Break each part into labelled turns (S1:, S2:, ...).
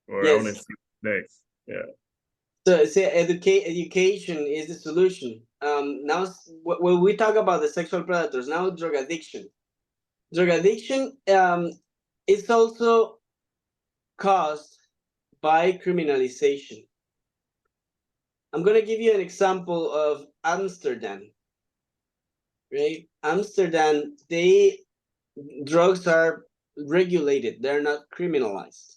S1: or I want to
S2: Yes.
S1: see next. Yeah.
S2: So say education is the solution. Now when we talk about the sexual predators, now drug addiction. Drug addiction is also caused by criminalization. I'm gonna give you an example of Amsterdam. Right, Amsterdam. Drugs are regulated; they're not criminalized.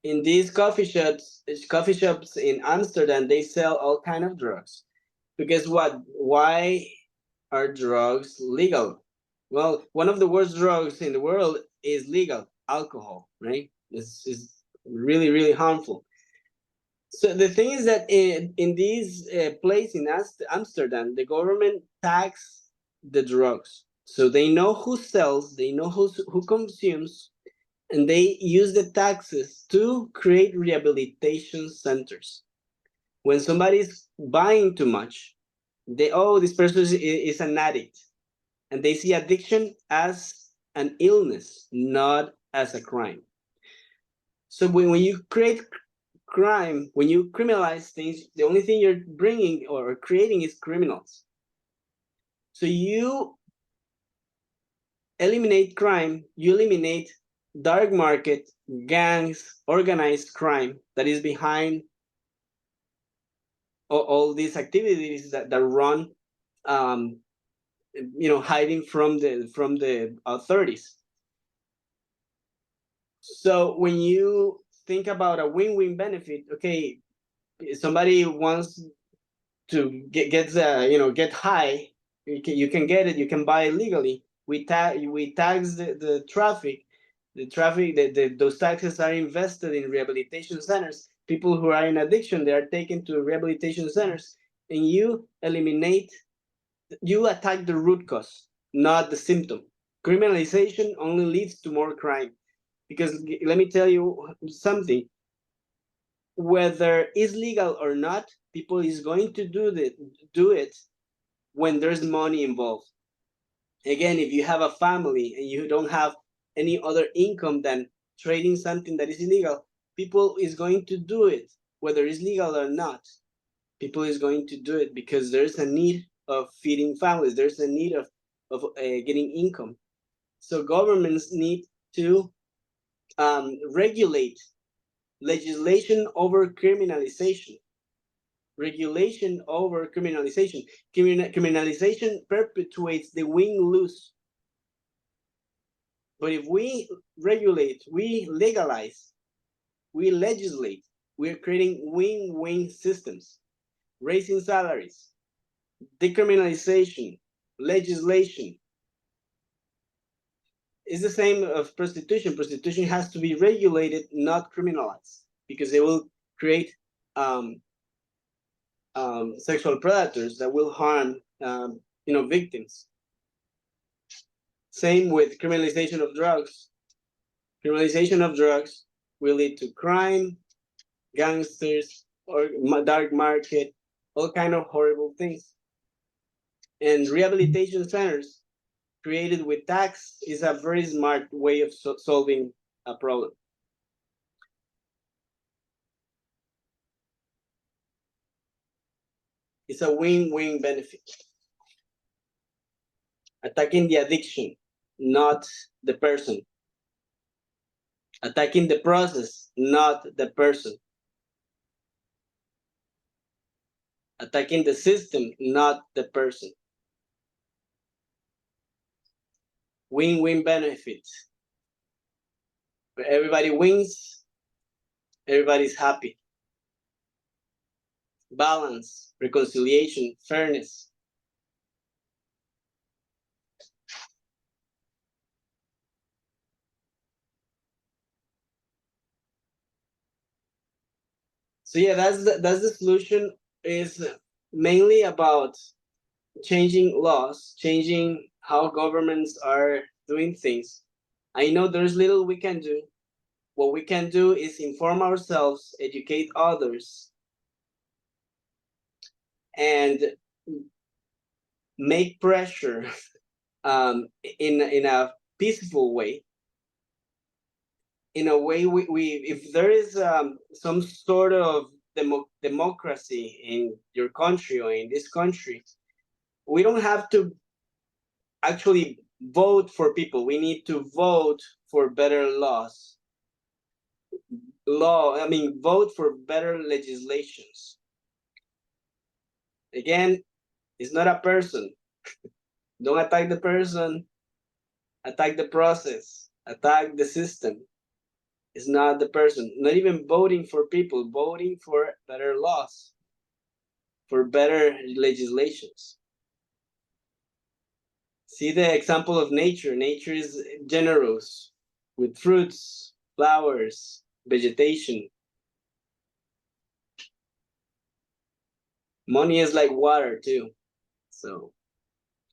S2: In these coffee shops in Amsterdam, they sell all kind of drugs. Because what? Why are drugs legal? Well, one of the worst drugs in the world is legal alcohol, right? This is really, really harmful. So the thing is that in these place in Amsterdam, the government tax the drugs, so they know who sells, they know who consumes, and they use the taxes to create rehabilitation centers. When somebody's buying too much, they, oh, this person is an addict, and they see addiction as an illness, not as a crime. So when you create crime, when you criminalize things, the only thing you're bringing or creating is criminals. So you eliminate crime, you eliminate dark market, gangs, organized crime that is behind all these activities that run, um, hiding from the authorities. So when you think about a win-win benefit, okay, somebody wants to get high, you can get it, you can buy it legally. We tax the traffic. Those taxes are invested in rehabilitation centers. People who are in addiction, they are taken to rehabilitation centers, and you attack the root cause, not the symptom. Criminalization only leads to more crime. Because let me tell you something, whether it's legal or not, people is going to do it when there's money involved. Again, if you have a family and you don't have any other income than trading something that is illegal, people is going to do it whether it's legal or not. People is going to do it because there's a need of feeding families. There's a need of getting income. So governments need to regulate legislation over criminalization. Regulation over criminalization. Criminalization perpetuates the win lose. But if we regulate, we legalize, we legislate, we're creating win win systems, raising salaries, decriminalization, legislation. It's the same of prostitution. Prostitution has to be regulated, not criminalized, because it will create um, sexual predators that will harm victims. Same with criminalization of drugs. Criminalization of drugs will lead to crime, gangsters, or dark market, all kind of horrible things. And rehabilitation centers created with tax is a very smart way of solving a problem. It's a win-win benefit. Attacking the addiction, not the person. Attacking the process, not the person. Attacking the system, not the person. Win-win benefits. Where everybody wins, everybody's happy. Balance, reconciliation, fairness. So yeah, that's the solution. Is mainly about changing laws, changing how governments are doing things. I know there's little we can do. What we can do is inform ourselves, educate others, and make pressure in a peaceful way in a way, we if there is some sort of democracy in your country or in this country, we don't have to actually vote for people. We need to vote for better laws. Vote for better legislations. Again, it's not a person. Don't attack the person, attack the process, attack the system. It's not the person. Not even voting for people, voting for better laws, for better legislations. See the example of nature. Nature is generous with fruits, flowers, vegetation. Money is like water too. So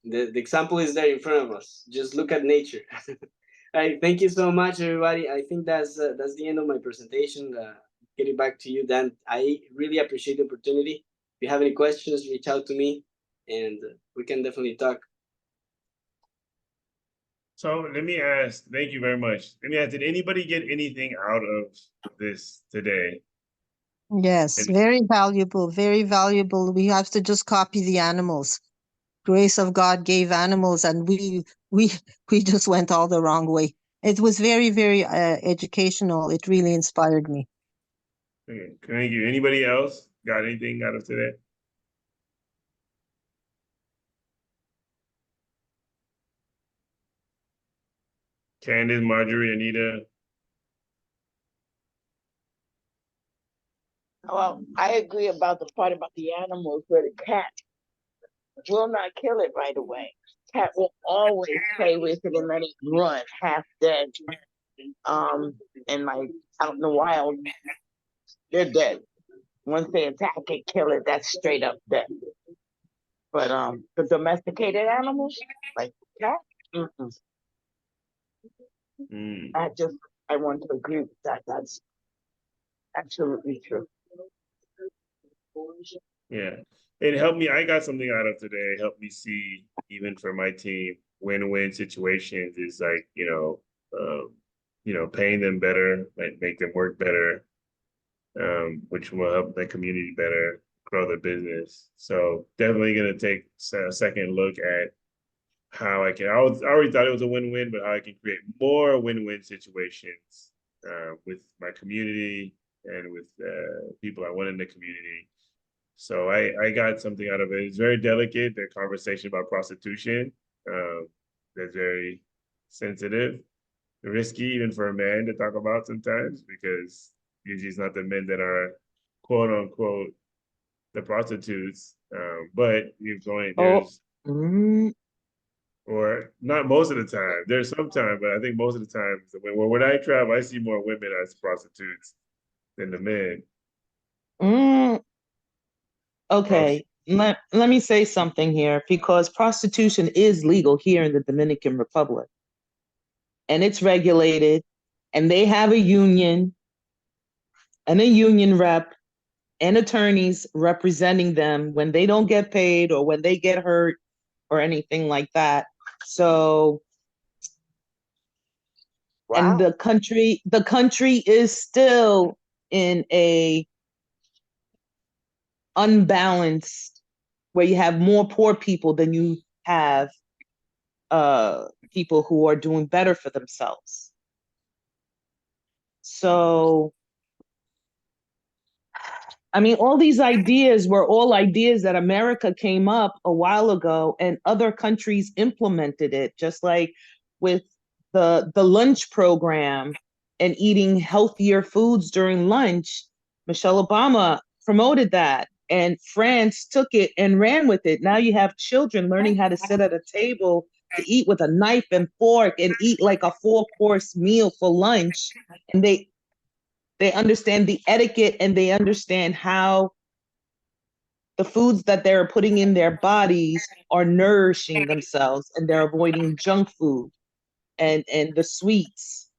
S2: the example is there in front of us. Just look at nature. All right, thank you so much, everybody. I think that's the end of my presentation. Getting back to you, Dan. I really appreciate the opportunity. If you have any questions, reach out to me, and we can definitely talk.
S1: So let me ask, thank you very much. Let me ask, did anybody get anything out of this today?
S3: Yes, very valuable, very valuable. We have to just copy the animals. Grace of God gave animals, and we just went all the wrong way. It was very, very educational. It really inspired me.
S1: Okay, thank you. Anybody else got anything out of today? Candace, Marjorie, Anita.
S4: Well, I agree about the part about the animals where the cat will not kill it right away. Cat will always play with it and let it run half dead. And like out in the wild, they're dead. Once they attack it, kill it, that's straight up dead. But the domesticated animals, like cat, I want to agree with that. That's absolutely true.
S1: Yeah, it helped me. I got something out of today. It helped me see, even for my team, win-win situations is like, paying them better, like make them work better, which will help the community better, grow the business. So definitely gonna take a second look at how I already thought it was a win-win, but how I can create more win-win situations with my community and with people I want in the community. So I got something out of it. It's very delicate, the conversation about prostitution. That's very sensitive, risky even for a man to talk about sometimes, because usually it's not the men that are quote unquote the prostitutes. But you're going, there's or not most of the time. There's some time, but I think most of the time when I travel, I see more women as prostitutes than the men.
S5: Okay, let me say something here, because prostitution is legal here in the Dominican Republic. And it's regulated, and they have a union and a union rep and attorneys representing them when they don't get paid or when they get hurt or anything like that. So, wow. And the country is still in a unbalanced, where you have more poor people than you have people who are doing better for themselves. So, I mean, all these ideas were all ideas that America came up a while ago, and other countries implemented it, just like with the lunch program and eating healthier foods during lunch. Michelle Obama promoted that, and France took it and ran with it. Now you have children learning how to sit at a table to eat with a knife and fork and eat like a 4-course meal for lunch. And they understand the etiquette, and they understand how the foods that they're putting in their bodies are nourishing themselves, and they're avoiding junk food and the sweets.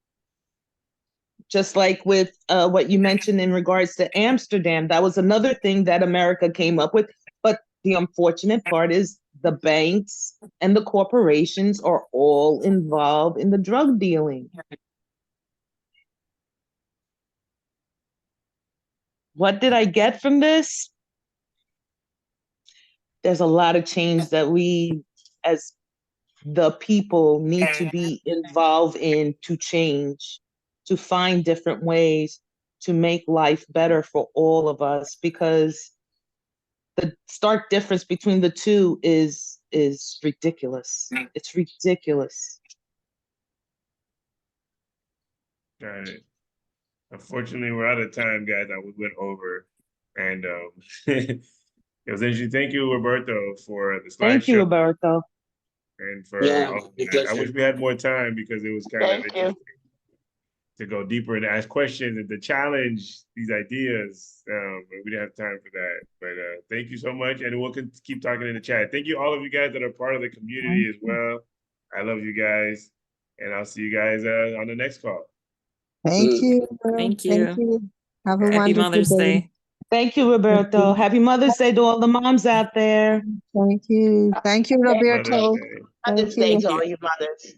S5: Just like with what you mentioned in regards to Amsterdam, that was another thing that America came up with. But the unfortunate part is the banks and the corporations are all involved in the drug dealing. what did I get from this? There's a lot of change that we as the people need to be involved in to change, to find different ways to make life better for all of us, because the stark difference between the two is ridiculous. It's ridiculous.
S1: Got it. Unfortunately, we're out of time, guys. We went over, and it was interesting. Thank you, Roberto, for the
S5: Thank you,
S1: slideshow,
S5: Roberto.
S1: and for
S2: Yeah,
S1: all of
S2: my
S1: that. I
S2: pleasure.
S1: wish we had more time because it was kind of
S4: Thank you.
S1: interesting to go deeper and ask questions and to challenge these ideas. But we didn't have time for that. But thank you so much, and we'll keep talking in the chat. Thank you, all of you guys that are part of the community as well. I love you guys, and I'll see you guys on the next call.
S3: Thank
S2: Mm.
S3: you.
S6: Thank
S3: Thank
S6: you.
S3: you. Have a
S6: Happy
S3: wonderful
S6: Mother's
S3: day.
S6: Day.
S5: Thank you, Roberto. Happy Mother's Day to all the moms out there.
S3: Thank you. Thank you,
S4: Happy
S3: Roberto.
S1: Mother's Day.
S4: Mother's
S3: Thank
S4: Day
S3: you.
S4: to all you mothers.